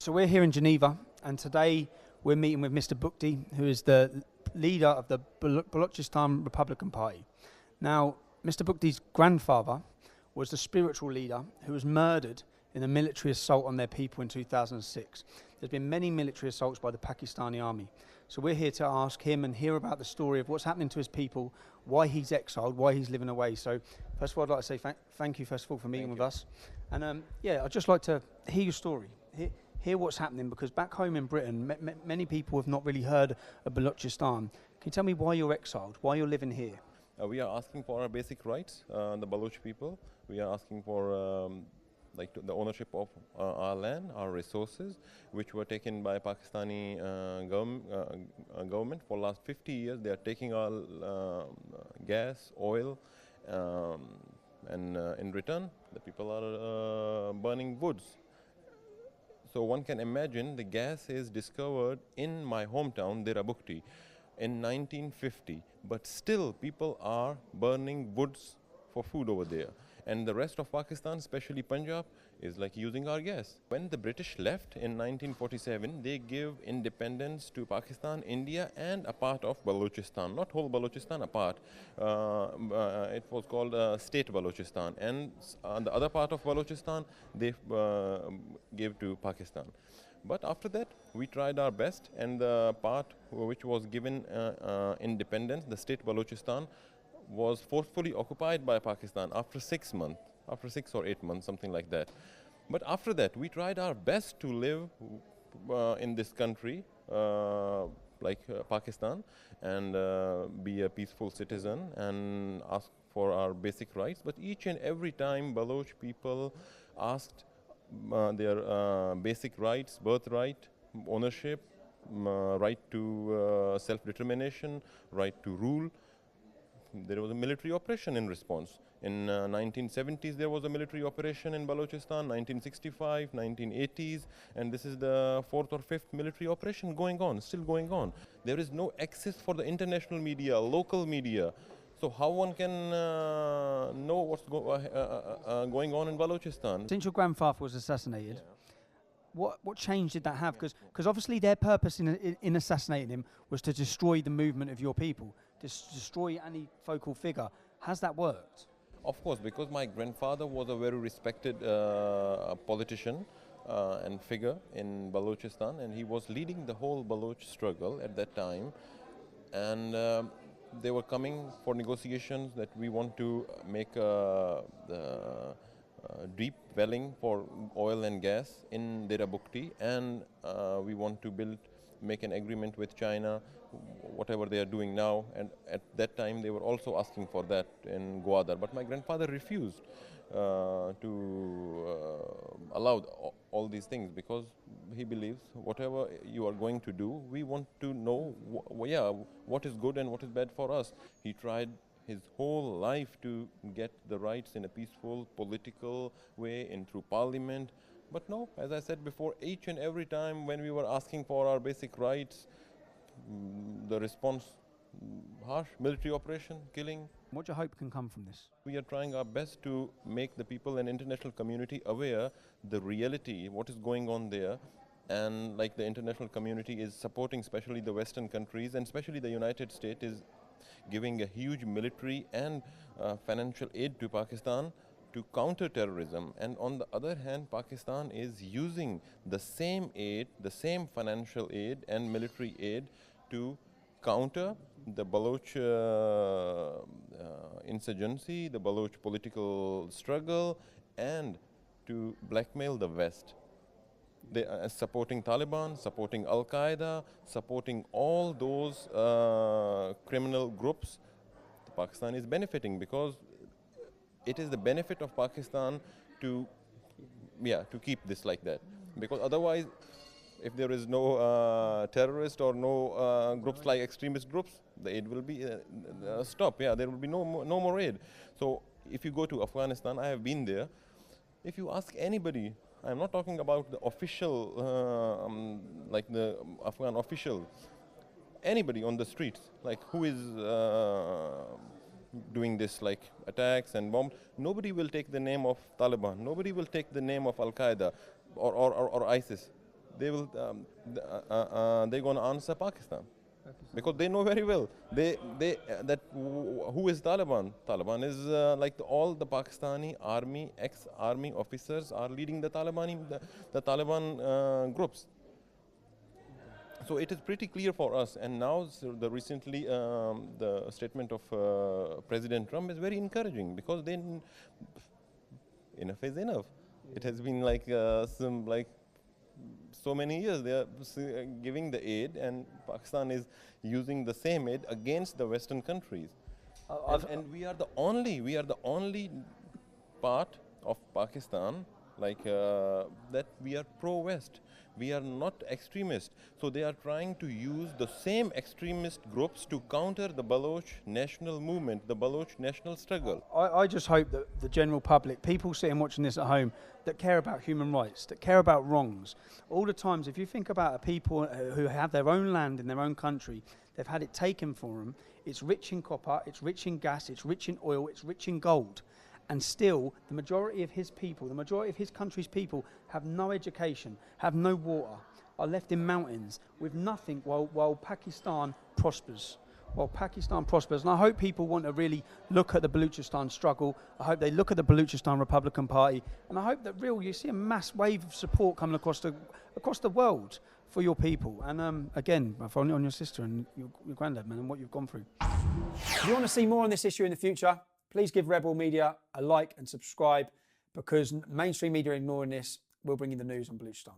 So we're here in Geneva, and today we're meeting with Mr. Bukti, who is the leader of the Balochistan Republican Party. Now, Mr. Bukti's grandfather was the spiritual leader who was murdered in a military assault on their people in 2006. There's been many military assaults by the Pakistani army. So we're here to ask him and hear about the story of what's happening to his people, why he's exiled, why he's living away. So first of all, I'd like to say thank you, first of all, for meeting with us. And I'd just like to hear your story, hear what's happening, because back home in Britain, many people have not really heard of Balochistan. Can you tell me why you're exiled, why you're living here? We are asking for our basic rights, the Baloch people. We are asking for the ownership of our land, our resources, which were taken by Pakistani government for the last 50 years. They are taking our gas, oil, and in return, the people are burning woods. So one can imagine the gas is discovered in my hometown, Dera Bukti, in 1950, but still people are burning woods for food over there. And the rest of Pakistan, especially Punjab, is like using our gas. When the British left in 1947, they give independence to Pakistan, India, and a part of Balochistan. Not whole Balochistan, a part. It was called State Balochistan. And the other part of Balochistan, they gave to Pakistan. But after that, we tried our best, and the part which was given independence, the State Balochistan, was forcefully occupied by Pakistan after 6 months, after 6 or 8 months, something like that. But after that, we tried our best to live in this country, Pakistan, and be a peaceful citizen and ask for our basic rights. But each and every time, Baloch people asked their basic rights, birthright, ownership, right to self-determination, right to rule. There was a military operation in response. In 1970s, there was a military operation in Balochistan, 1965, 1980s, and this is the 4th or 5th military operation going on, still going on. There is no access for the international media, local media. So how one can know what's going on in Balochistan? Since your grandfather was assassinated, what change did that have? Because obviously their purpose in assassinating him was to destroy the movement of your people, to destroy any focal figure. Has that worked? Of course, because my grandfather was a very respected politician and figure in Balochistan, and he was leading the whole Baloch struggle at that time. And they were coming for negotiations that we want to make deep welling for oil and gas in Dera Bukti, and we want to make an agreement with China, whatever they are doing now. And at that time they were also asking for that in Gwadar, but my grandfather refused to allow all these things, because he believes whatever you are going to do, we want to know what is good and what is bad for us. He tried his whole life to get the rights in a peaceful political way and through parliament. But no, as I said before, each and every time when we were asking for our basic rights, the response, harsh, military operation, killing. What do you hope can come from this? We are trying our best to make the people and international community aware the reality, what is going on there. And like the international community is supporting, especially the Western countries, and especially the United States is giving a huge military and financial aid to Pakistan to counter terrorism. And on the other hand, Pakistan is using the same aid, the same financial aid and military aid to counter the Baloch insurgency, the Baloch political struggle, and to blackmail the West. They are supporting Taliban, supporting Al-Qaeda, supporting all those criminal groups. Pakistan is benefiting, because it is the benefit of Pakistan to keep this like that. Because otherwise, if there is no terrorist or no groups like extremist groups, the aid will be stopped. Yeah, there will be no more aid. So if you go to Afghanistan, I have been there. If you ask anybody, I'm not talking about the official, like the Afghan official, anybody on the streets, like who is doing this, like attacks and bombs, nobody will take the name of Taliban, nobody will take the name of Al-Qaeda or ISIS. they will they're going to answer Pakistan. Because they know very well who is Taliban. Taliban is all the Pakistani army, ex-army officers are leading the Taliban groups. So it is pretty clear for us. And now recently the statement of President Trump is very encouraging, because then enough is enough. It has been so many years they are giving the aid, and Pakistan is using the same aid against the Western countries. And we are the only part of Pakistan that we are pro-West. We are not extremist. So they are trying to use the same extremist groups to counter the Baloch national movement, the Baloch national struggle. I just hope that the general public, people sitting watching this at home, that care about human rights, that care about wrongs, all the times, if you think about a people who have their own land in their own country, they've had it taken from them, it's rich in copper, it's rich in gas, it's rich in oil, it's rich in gold. And still, the majority of his people, the majority of his country's people have no education, have no water, are left in mountains with nothing while Pakistan prospers. While Pakistan prospers. And I hope people want to really look at the Balochistan struggle. I hope they look at the Balochistan Republican Party. And I hope that you see a mass wave of support coming across the world for your people. And again, on your sister and your granddad, man, and what you've gone through. If you want to see more on this issue in the future, please give Rebel Media a like and subscribe, because mainstream media ignoring this will bring you the news on Balochistan.